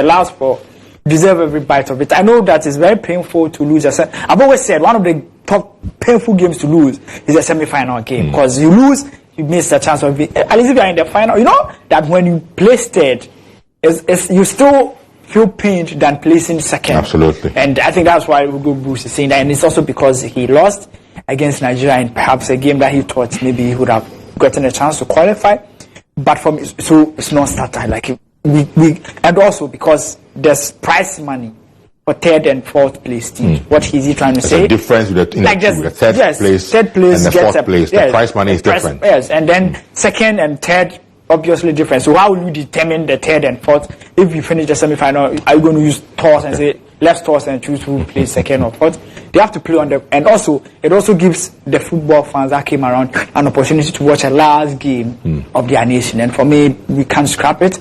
allows for deserve every bite of it. I know that it's very painful to lose. I've always said one of the top painful games to lose is a semi-final game, because you lose, you miss the chance of it. At least if you're in the final, you know that when you place third, you still feel pained than placing second. Absolutely. And I think that's why Hugo Bruce is saying that, and it's also because he lost against Nigeria in perhaps a game that he thought maybe he would have gotten a chance to qualify, but so it's non-starter. Like and also because there's prize money for third and fourth place team. What is he trying to say? The difference with the third place and the fourth place. The prize money is different. Yes, and then second and third obviously different. So how will you determine the third and fourth? If you finish the semi-final, are you going to use toss and say let's toss and choose who plays second or fourth? They have to play on the, and also it also gives the football fans that came around an opportunity to watch a last game of their nation. And for me, we can't scrap it.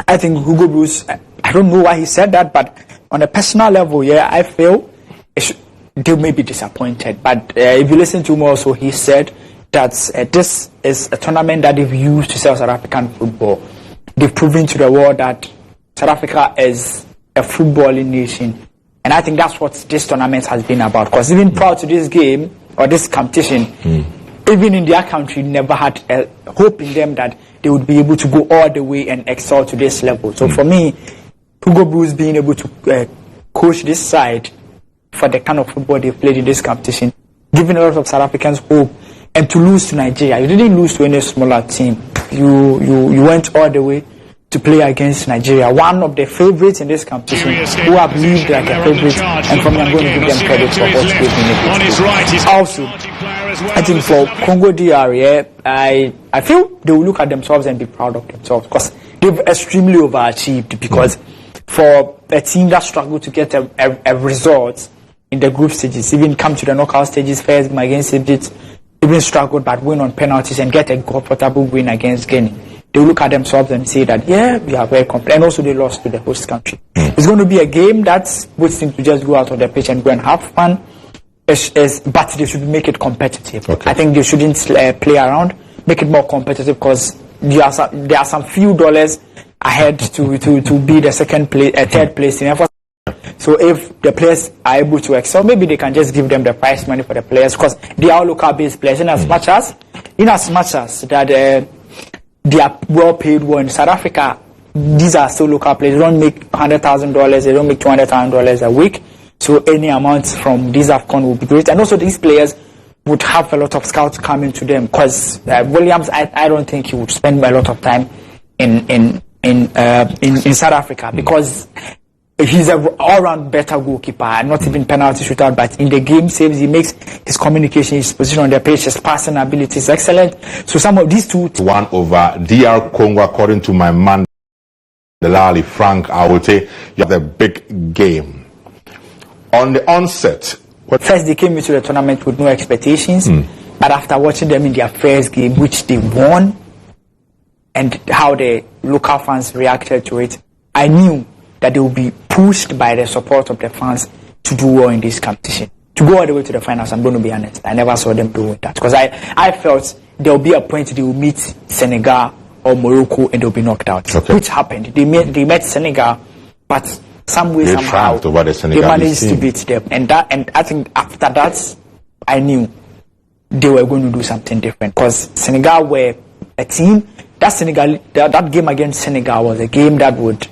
I think Hugo Bruce, I don't know why he said that, but on a personal level, yeah, I feel they may be disappointed. But if you listen to him also, he said that this is a tournament that they've used to sell South African football. They've proven to the world that South Africa is a footballing nation. And I think that's what this tournament has been about. Because even prior to this game, or this competition, even in their country, never had hope in them that they would be able to go all the way and excel to this level. So for me, Hugo Bruce being able to coach this side for the kind of football they played in this competition, giving a lot of South Africans hope, and to lose to Nigeria. You didn't lose to any smaller team. You went all the way to play against Nigeria, one of the favorites in this competition, who have lived like a favorite, and for me, I'm going to give them credit for what they've been able to do. Also, I think for Congo DR, I feel they will look at themselves and be proud of themselves, because they've extremely overachieved, because for a team that struggled to get a result in the group stages, even come to the knockout stages, first game against Egypt, even struggled but win on penalties and get a comfortable win against Guinea. They will look at themselves and say that, yeah, we are very confident. And also they lost to the host country. It's going to be a game that both teams to just go out on the pitch and go and have fun. But they should make it competitive. I think they shouldn't play around, make it more competitive, because there are some few dollars ahead to be the third place in effort. So if the players are able to excel, maybe they can just give them the prize money for the players, because they are local-based players. In as much as that they are well paid. Well, in South Africa, these are still local players. They don't make $100,000. They don't make $200,000 a week. So any amount from these AFCON will be great. And also these players would have a lot of scouts coming to them, because Williams, I don't think he would spend a lot of time in South Africa, because he's an all-round better goalkeeper, not even penalty shooter, but in the game saves, he makes his communication, his position on the pitch, his passing ability is excellent. So some of these two... 1 over DR Congo, according to my man, Delali Frank, I would say you have the big game. On the onset... First, they came into the tournament with no expectations, but after watching them in their first game, which they won, and how the local fans reacted to it, I knew that they will be pushed by the support of the fans to do well in this competition. To go all the way to the finals, I'm going to be honest, I never saw them doing that. Because I felt there will be a point they will meet Senegal or Morocco and they'll be knocked out. Which happened. They met Senegal, but somehow they managed to beat them. And I think after that, I knew they were going to do something different. Because Senegal were a team, that game against Senegal was a game that would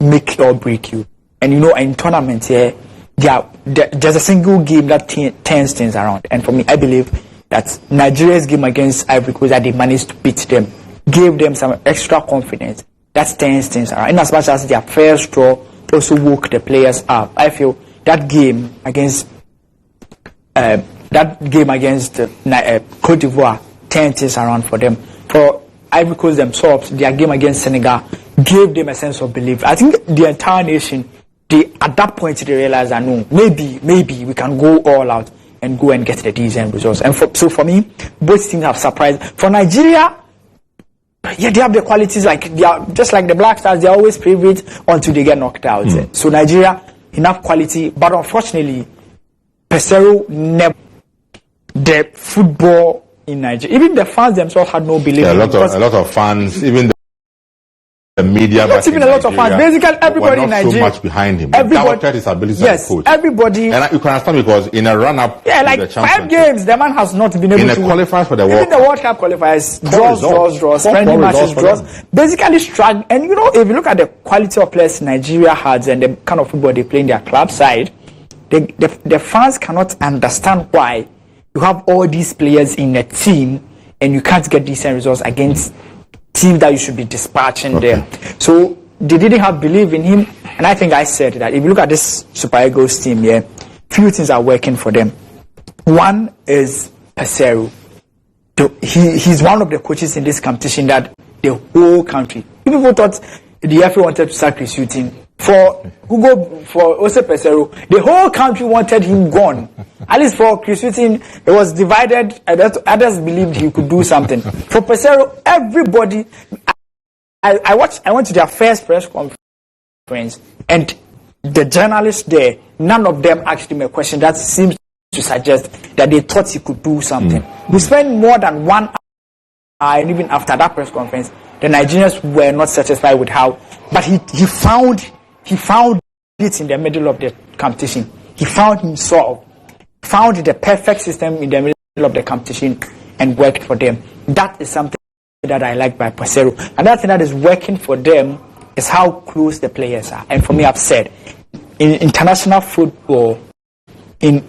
make or break you. And you know, in tournaments here, there's a single game that turns things around. And for me, I believe that Nigeria's game against Ivory Coast, that they managed to beat them, gave them some extra confidence. That turns things around. In as much as their first draw also woke the players up, I feel that game against Cote d'Ivoire turned things around for them. For Ivory Coast themselves, their game against Senegal gave them a sense of belief. I think the entire nation, at that point they realized that no, maybe we can go all out and go and get the decent results. And so for me, both teams have surprised. For Nigeria, yeah, they have the qualities, like they are just like the Black Stars. They are always favorites until they get knocked out. So Nigeria, enough quality, but unfortunately, Pesero never the football in Nigeria. Even the fans themselves had no belief. Yeah, a lot of fans, even the media, not even a lot of fans. Basically, everybody in Nigeria, so much behind him. Everybody doubted his abilities as a coach. Everybody. And you can understand because in a run-up, like the 5 games, the man has not been able to. In the qualifiers for the World Cup, even the World Cup qualifiers, draws, friendly matches, draws. Basically, struggle. And you know, if you look at the quality of players Nigeria has and the kind of football they play in their club side, the fans cannot understand why you have all these players in a team and you can't get decent results against team that you should be dispatching there. So they didn't have belief in him, and I think I said that if you look at this Super Eagles team here, few things are working for them. One is Peseiro. He's one of the coaches in this competition that the whole country, people thought the FA wanted to sack his shooting. For Ose Peseiro, the whole country wanted him gone. At least for Chris Hughton, it was divided. Others believed he could do something. For Peseiro, everybody. I went to their first press conference, and the journalists there, none of them asked him a question that seems to suggest that they thought he could do something. We spent more than 1 hour, and even after that press conference, the Nigerians were not satisfied with how. But he found it in the middle of the competition. He found himself, found the perfect system in the middle of the competition and worked for them. That is something that I like by Peseiro. Another thing that is working for them is how close the players are. And for me, I've said, in international football, in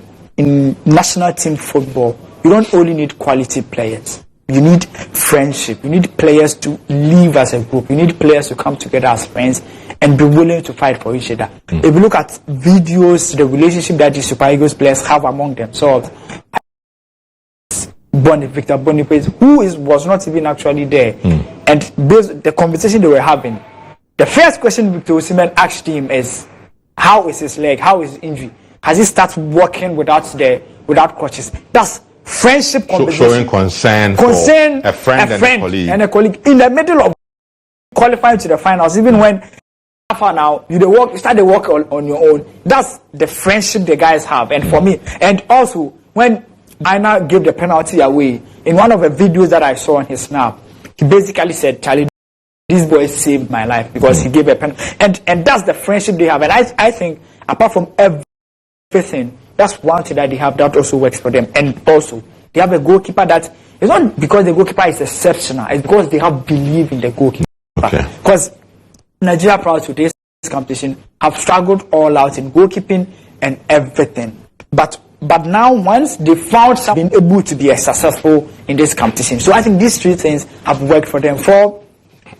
national team football, you don't only need quality players. You need friendship. You need players to live as a group. You need players to come together as friends and be willing to fight for each other. If you look at videos, the relationship that the Super Eagles players have among themselves, Victor Boniface, who was not even actually there, and the conversation they were having, the first question Victor Osimhen asked him is, how is his leg? How is his injury? Has he started working without crutches? That's friendship conversation. Showing concern for a friend and a colleague. In the middle of qualifying to the finals, even when now you start the work on your own. That's the friendship the guys have. And for me, and also when Aina gave the penalty away, in one of the videos that I saw on his snap, he basically said, Charlie, this boy saved my life because he gave a penalty. And that's the friendship they have. And I think apart from everything, that's one thing that they have that also works for them. And also, they have a goalkeeper that, it's not because the goalkeeper is exceptional, it's because they have belief in the goalkeeper. Because Nigeria, prior to this competition, have struggled all out in goalkeeping and everything. But now, once they found something able to be successful in this competition. So I think these three things have worked for them. For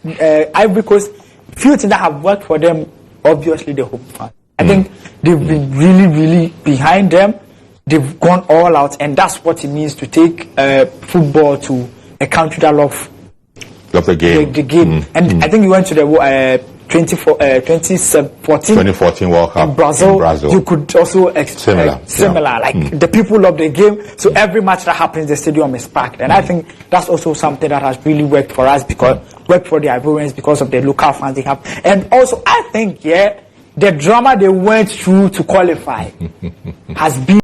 Ivory Coast, few things that have worked for them, obviously the home fans. I think they've been really, really behind them. They've gone all out, and that's what it means to take football to a country that loves the game. The game. And I think you went to the 2014 World Cup in Brazil. You could also expect similar. The people love the game, so every match that happens, the stadium is packed. And I think that's also something that has really worked for us, because worked for the Ivorians because of the local fans they have. And also, I think, the drama they went through to qualify has been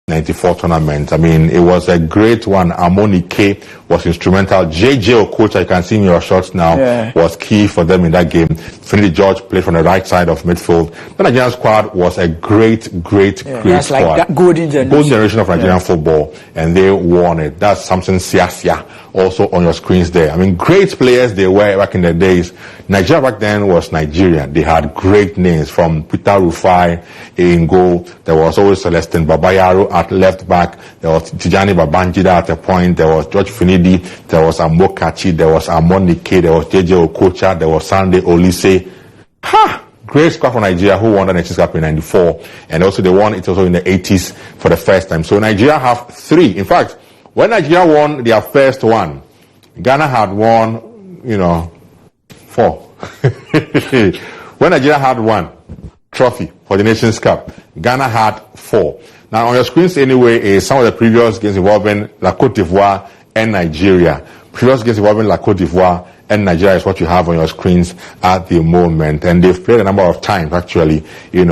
94 tournament. I mean, it was a great one. Amoni K was instrumental. JJ Okocha, you can see in your shots now, was key for them in that game. Finley George played from the right side of midfield. The Nigerian squad was a great squad. Like that golden generation of Nigerian football, and they won it. That's Samson Siasia also on your screens there. I mean, great players they were back in the days. Nigeria back then was Nigeria. They had great names, from Peter Rufai in goal. There was always Celestin Babayaro at left back. There was Tijani Babangida at a point. There was George Finidi. There was Amokachi. There was Amonike. There was JJ Okocha. There was Sunday Olise. Great squad for Nigeria, who won the Nations Cup in 94. And also they won it also in the 80s for the first time. So Nigeria have 3. In fact, when Nigeria won their first one, Ghana had won, 4. When Nigeria had 1 trophy for the Nations Cup, Ghana had 4. Now on your screens anyway is some of the previous games involving La Côte d'Ivoire and Nigeria. Previous games involving La Côte d'Ivoire and Nigeria is what you have on your screens at the moment. And they've played a number of times actually,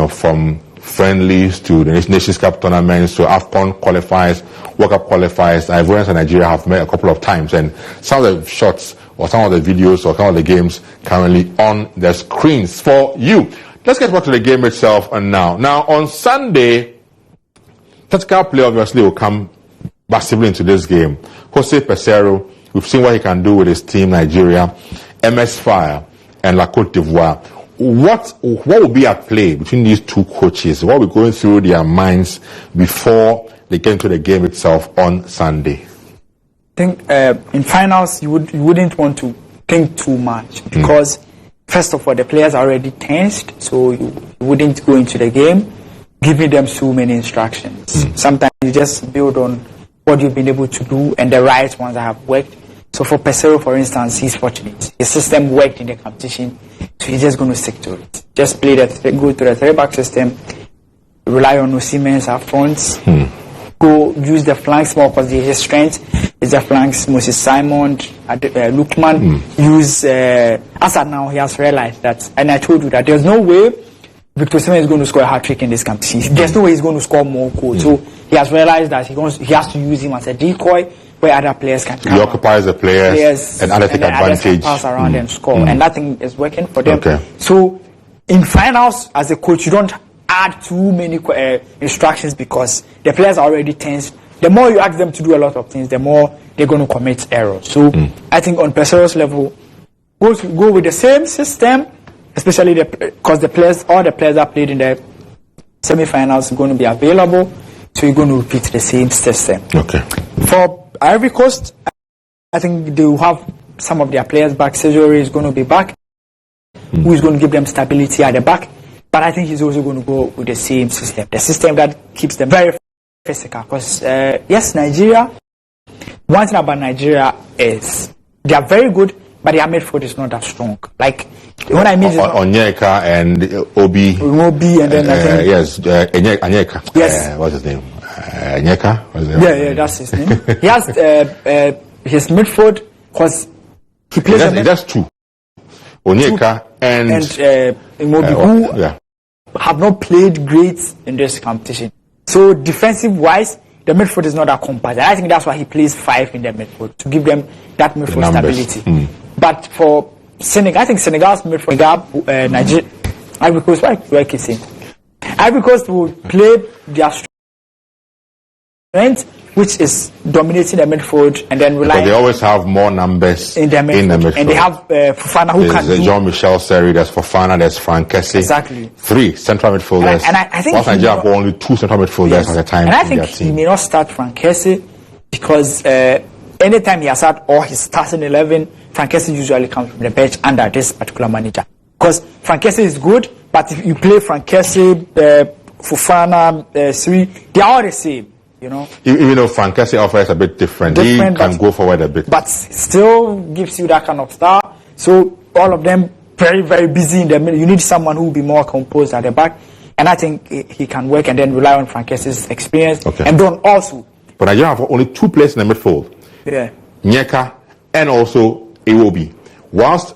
from friendlies to the Nations Cup tournaments to AFCON qualifiers, World Cup qualifiers. Ivorians and Nigeria have met a couple of times, and some of the shots or some of the videos or some of the games currently on the screens for you. Let's get back to the game itself and now. Now, on Sunday, tactical play obviously will come massively into this game. Jose Peseiro, we've seen what he can do with his team, Nigeria, MS Fire, and La Côte d'Ivoire. What will be at play between these two coaches? What will be going through their minds before they get into the game itself on Sunday? I think in finals you wouldn't want to think too much because first of all the players are already tensed, so you wouldn't go into the game giving them so many instructions. Sometimes you just build on what you've been able to do and the right ones that have worked. So for Peseiro, for instance, he's fortunate. His system worked in the competition, so he's just going to stick to it. Just play go to the 3-back system, rely on Osimhen's up front, go use the flanks more because his strength is the flanks. Moses Simon, Lukman, use, as of now, he has realized that, and I told you that there's no way Victor Osimhen is going to score a hat-trick in this competition. There's no way he's going to score more goals. So he has realized that he has to use him as a decoy where other players can come. He occupies the players and others take advantage. Can pass around and score. And that thing is working for them. Okay. So in finals, as a coach, you don't add too many instructions because the players are already tense. The more you ask them to do a lot of things, the more they're going to commit errors. So I think on Peseiro's level, go with the same system, especially because all the players that played in the semi-finals are going to be available, so you're going to repeat the same system. Okay. For Ivory Coast, I think they will have some of their players back. Sergio is going to be back, who is going to give them stability at the back. But I think he's also going to go with the same system, the system that keeps them very physical. Because yes, Nigeria. One thing about Nigeria is they are very good, but their midfield is not that strong. Like when I mean Onyeka and Obi, and then I think Onyeka. Yes, what's his name? Onyeka. Yeah, that's his name. He has his midfield because he plays. That's two. Onyeka and Iwobi, who have not played great in this competition. So defensive-wise, the midfield is not that compact. I think that's why he plays 5 in the midfield, to give them that midfield stability. But for Senegal, I think Senegal's midfield, Nigeria, Ivory Coast, what I keep saying, Ivory Coast will play their strength, which is dominating the midfield, and then relying. But they always have more numbers in the midfield. And they have Fofana who can do. Jean-Michel Seri, there's Fofana, there's Frank Kessie. Exactly. 3 central midfielders. And I think Nigeria have only 2 central midfielders at the time. And I think he may not start Frank Kessie because anytime he has had all his starting 11, Frank Kessie usually comes from the bench under this particular manager. Because Frank Kessie is good, but if you play Frank Kessie, Fofana, Seri, they are all the same. You know, even though Frank Kessie offers a bit different, he can go forward a bit, but still gives you that kind of style. So all of them very, very busy in the middle. You need someone who will be more composed at the back, and I think he can work and then rely on Frank Kessie's experience. And then also, but Nigeria have only 2 players in the midfield. Yeah, Onyeka and also Iwobi. Whilst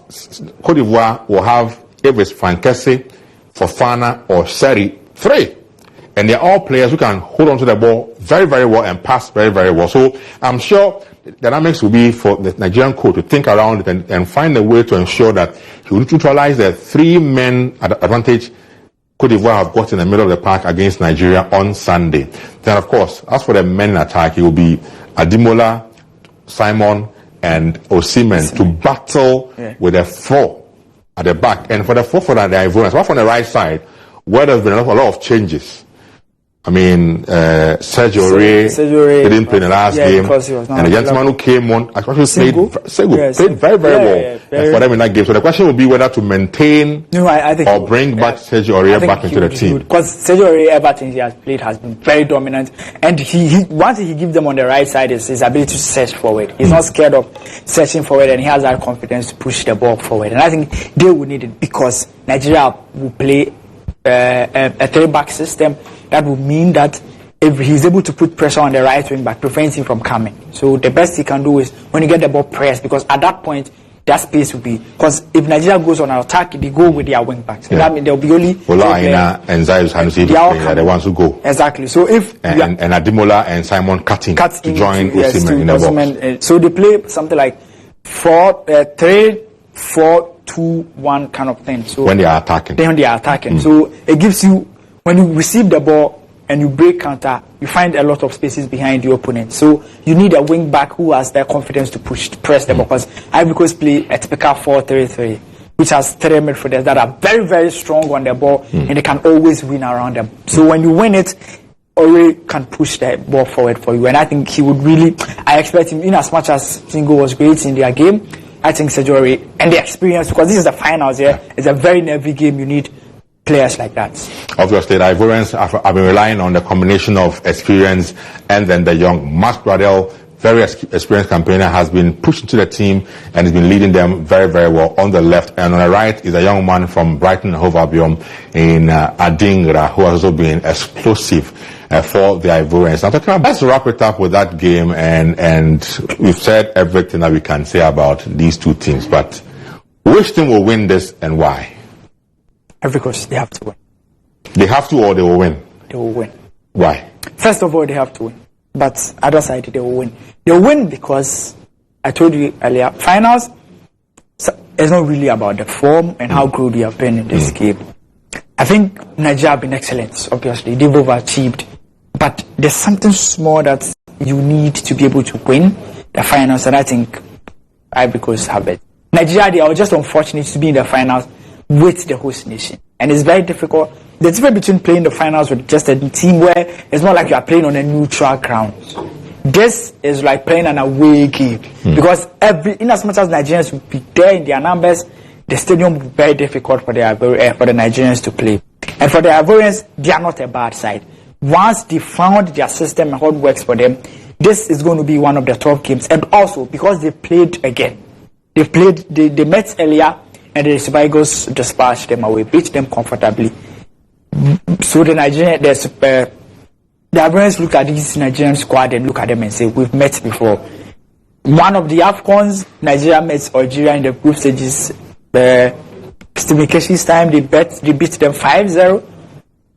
Cote d'Ivoire will have, if it's Frank Kessie, Fofana or Seri, 3. And they're all players who can hold on to the ball very, very well and pass very, very well. So I'm sure the dynamics will be for the Nigerian coach to think around it and find a way to ensure that he will neutralize the 3 men advantage Cote d'Ivoire have got in the middle of the park against Nigeria on Sunday. Then, of course, as for the men in attack, it will be Ademola, Simon, and Osimhen to battle with the 4 at the back. And for the 4 for the Ivorians, one from the right side, where there's been a lot of changes. I mean, Sergio Aurier didn't play in the last game, and the gentleman who came on actually played very, very well for them in that game. So the question will be whether to maintain or bring back Sergio Aurier back into the team. Because Sergio Aurier, everything he has played has been very dominant, and he once he gives them on the right side is his ability to search forward. He's not scared of searching forward, and he has that confidence to push the ball forward. And I think they will need it because Nigeria will play a 3-back system. That would mean that if he's able to put pressure on the right wing back, prevents him from coming. So the best he can do is when you get the ball pressed, because at that point that space will be, because if Nigeria goes on an attack, they go with their wing backs. That means there'll be only Ola Aina and Zayus Hanusi, they are the ones who go. Exactly. So if and Ademola and Simon cut in to join Osimhen in the box. So they play something like 3-4-2-1 kind of thing. So when they are attacking. So it gives you, when you receive the ball and you break counter, you find a lot of spaces behind the opponent. So you need a wing back who has the confidence to press the ball. Because Ivory Coast play a typical 4-3-3, which has 3 midfielders that are very, very strong on the ball, and they can always win around them. So when you win it, Ore can push the ball forward for you. And I think he would really, I expect him, in as much as Singo was great in their game, I think Sergio Ore, and the experience, because this is the finals here, it's a very nervy game, you need players like that. Obviously, the Ivorians have been relying on the combination of experience and then the young. Max Gradel, very experienced campaigner, has been pushed into the team and has been leading them very, very well on the left. And on the right is a young man from Brighton Hove Albion in Adingra, who has also been explosive for the Ivorians. Now, let's wrap it up with that game, and we've said everything that we can say about these two teams. But which team will win this and why? Ivory Coast, they have to win. They have to, or they will win? They will win. Why? First of all, they have to win. But other side, they will win. They will win because, I told you earlier, finals, it's not really about the form and how good you have been in this game. I think Nigeria have been excellent, obviously. They've overachieved. But there's something small that you need to be able to win the finals, and I think Ivory Coast have it. Nigeria, they are just unfortunate to be in the finals with the host nation. And it's very difficult. The difference between playing the finals with just a team where it's not like you are playing on a neutral ground. This is like playing an away game. Because in as much as Nigerians will be there in their numbers, the stadium will be very difficult for the Nigerians to play. And for the Ivorians, they are not a bad side. Once they found their system and how it works for them, this is going to be one of the top games. And also, because they played again. They met earlier, and the Super Eagles dispatched them away, beat them comfortably. So the Ivorians look at this Nigerian squad and look at them and say, we've met before. One of the AFCONs, Nigeria met Algeria in the group stages. Stephen Keshi's time, they beat them 5-0.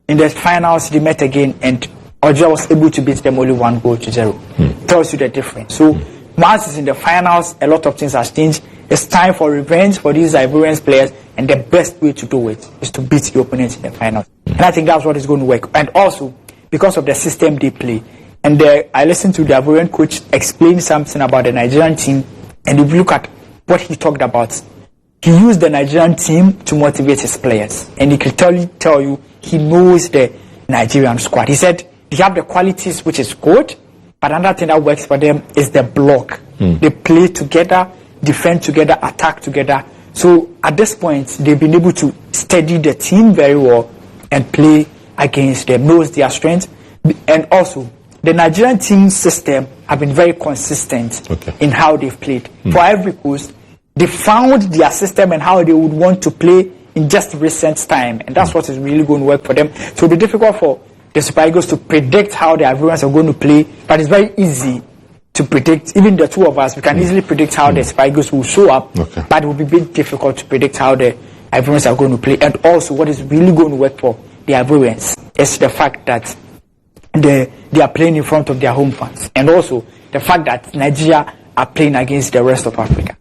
In the finals, they met again, and Algeria was able to beat them only 1-0. Tells you the difference. So once it's in the finals, a lot of things have changed. It's time for revenge for these Ivorian players, and the best way to do it is to beat the opponents in the finals. And I think that's what is going to work. And also, because of the system they play. And I listened to the Ivorian coach explain something about the Nigerian team, and if you look at what he talked about, he used the Nigerian team to motivate his players. And he can tell you he knows the Nigerian squad. He said they have the qualities which is good, but another thing that works for them is the block. They play together, defend together, attack together. So at this point, they've been able to steady the team very well and play against them, knows their strength. And also, the Nigerian team system have been very consistent in how they've played. For Ivory Coast, they found their system and how they would want to play in just recent time. And that's what is really going to work for them. So it'll be difficult for the Super Eagles to predict how the Ivorians are going to play, but it's very easy to predict. Even the two of us, we can easily predict how the Super Eagles will show up, but it will be a bit difficult to predict how the Ivorians are going to play. And also, what is really going to work for the Ivorians is the fact that they are playing in front of their home fans, and also the fact that Nigeria are playing against the rest of Africa.